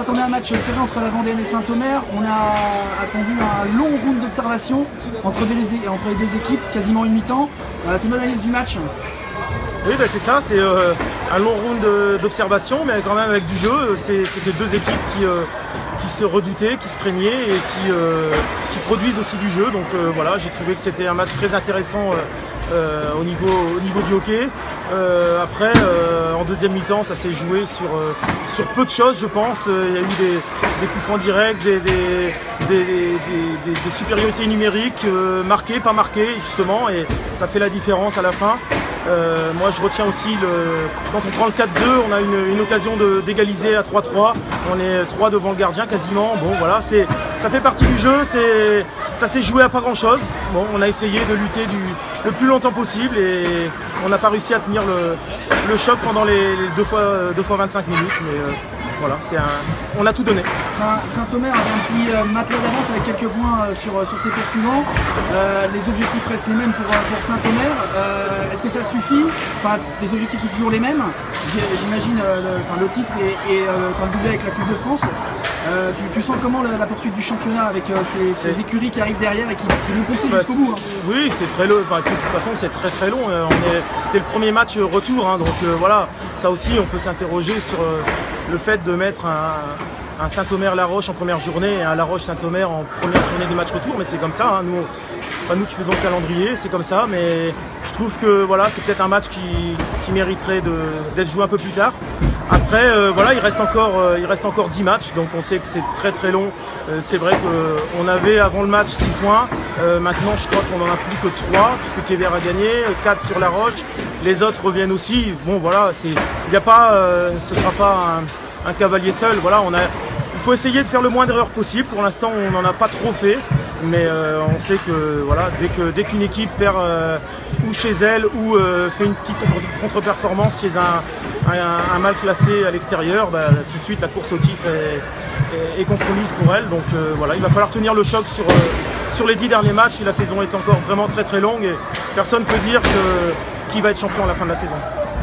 s'attendait à un match serré entre la Vendéenne et Saint-Omer. On a attendu un long round d'observation entre les deux équipes, quasiment une mi-temps. Ton analyse du match? Oui, ben c'est ça, c'est un long round d'observation, mais quand même avec du jeu. C'était deux équipes qui se redoutaient, qui se craignaient et qui produisent aussi du jeu. Donc voilà, j'ai trouvé que c'était un match très intéressant au niveau du hockey. Après, en deuxième mi-temps, ça s'est joué sur peu de choses, je pense. Il y a eu des coups francs directs, des supériorités numériques, marquées, pas marquées, justement, et ça fait la différence à la fin. Moi je retiens aussi quand on prend le 4-2, on a une occasion d'égaliser à 3-3, on est 3 devant le gardien quasiment. Bon voilà, ça fait partie du jeu, ça s'est joué à pas grand chose. Bon, on a essayé de lutter le plus longtemps possible et on n'a pas réussi à tenir le choc pendant les deux fois 25 minutes, mais voilà, on a tout donné. Saint-Omer avait un petit matelas d'avance avec quelques points sur ses tours suivants. Les objectifs restent les mêmes pour Saint-Omer. Est-ce que ça suffit? Enfin, les objectifs sont toujours les mêmes. J'imagine le titre et le doublé avec la Coupe de France. Tu sens comment la poursuite du championnat avec ces écuries qui arrivent derrière et qui vont pousser jusqu'au bout, hein? Oui, c'est très long. De toute façon, c'est très long. C'était le premier match retour, hein, donc voilà. Ça aussi, on peut s'interroger sur le fait de mettre un Saint-Omer-La Roche en première journée et un La Roche-Saint-Omer en première journée des matchs retour, mais c'est comme ça, hein. C'est pas nous qui faisons le calendrier, c'est comme ça, mais je trouve que voilà, c'est peut-être un match qui mériterait d'être joué un peu plus tard. Après, voilà, il reste encore 10 matchs, donc on sait que c'est très long. C'est vrai qu'on avait avant le match 6 points, maintenant je crois qu'on en a plus que 3, puisque Kéver a gagné, 4 sur La Roche, les autres reviennent aussi. Bon voilà, ce sera pas un cavalier seul, voilà, il faut essayer de faire le moins d'erreurs possible. Pour l'instant, on n'en a pas trop fait, mais on sait que voilà, dès qu'une équipe perd ou chez elle ou fait une petite contre-performance chez un mal classé à l'extérieur, bah, tout de suite la course au titre est compromise pour elle. Donc voilà, il va falloir tenir le choc sur les 10 derniers matchs. La saison est encore vraiment très longue et personne ne peut dire qui va être champion à la fin de la saison.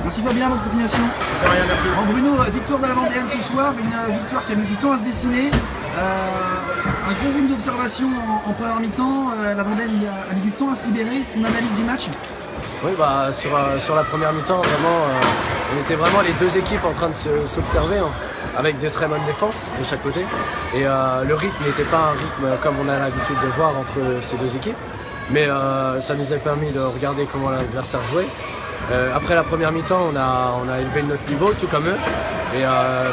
Merci Fabien, bonne continuation. De rien, merci. Bon, Bruno, victoire de la Vendéenne ce soir, une victoire qui a mis du temps à se dessiner. Un gros round d'observation en première mi-temps. La Vendéenne a mis du temps à se libérer. Ton analyse du match? Oui, bah, sur la première mi-temps, vraiment, on était vraiment les deux équipes en train de s'observer, hein, avec de très bonnes défenses de chaque côté. Et le rythme n'était pas un rythme comme on a l'habitude de voir entre ces deux équipes. Mais ça nous a permis de regarder comment l'adversaire jouait. Après la première mi-temps, on a élevé notre niveau, tout comme eux. Et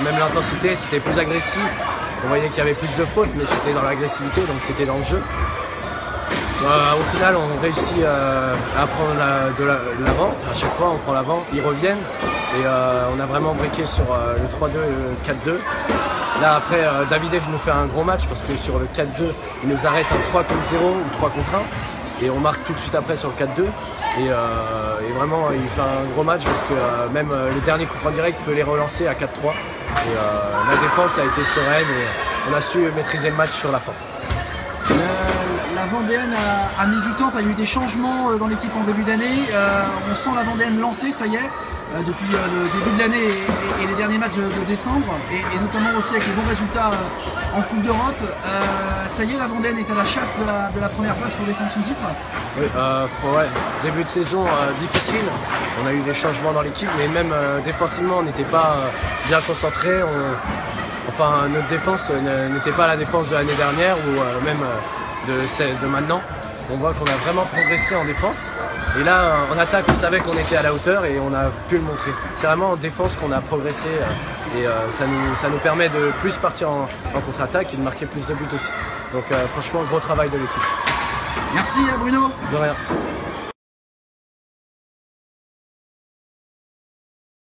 même l'intensité, c'était plus agressif. On voyait qu'il y avait plus de fautes, mais c'était dans l'agressivité, donc c'était dans le jeu. Au final, on réussit à prendre l'avant. À chaque fois, on prend l'avant, ils reviennent. Et on a vraiment breaké sur le 3-2 et le 4-2. Là, après, Davidev nous fait un gros match parce que sur le 4-2, il nous arrête un 3 contre 0 ou 3 contre 1. Et on marque tout de suite après sur le 4-2. Et vraiment, il fait un gros match parce que même les derniers coups francs directs peut les relancer à 4-3. Et la défense a été sereine et on a su maîtriser le match sur la fin. La Vendéenne a mis du temps, enfin, il y a eu des changements dans l'équipe en début d'année. On sent la Vendéenne lancée, ça y est, depuis le début de l'année et les derniers matchs de décembre, et notamment aussi avec les bons résultats en Coupe d'Europe. Ça y est, la Vendéenne est à la chasse de la première place pour défendre son titre. Oui, ouais, début de saison difficile, on a eu des changements dans l'équipe, mais même défensivement on n'était pas bien concentré. Enfin, notre défense n'était pas la défense de l'année dernière ou même de maintenant. On voit qu'on a vraiment progressé en défense. Et là, en attaque, on savait qu'on était à la hauteur et on a pu le montrer. C'est vraiment en défense qu'on a progressé et ça nous permet de plus partir en contre-attaque et de marquer plus de buts aussi. Donc franchement, gros travail de l'équipe. Merci Bruno. De rien.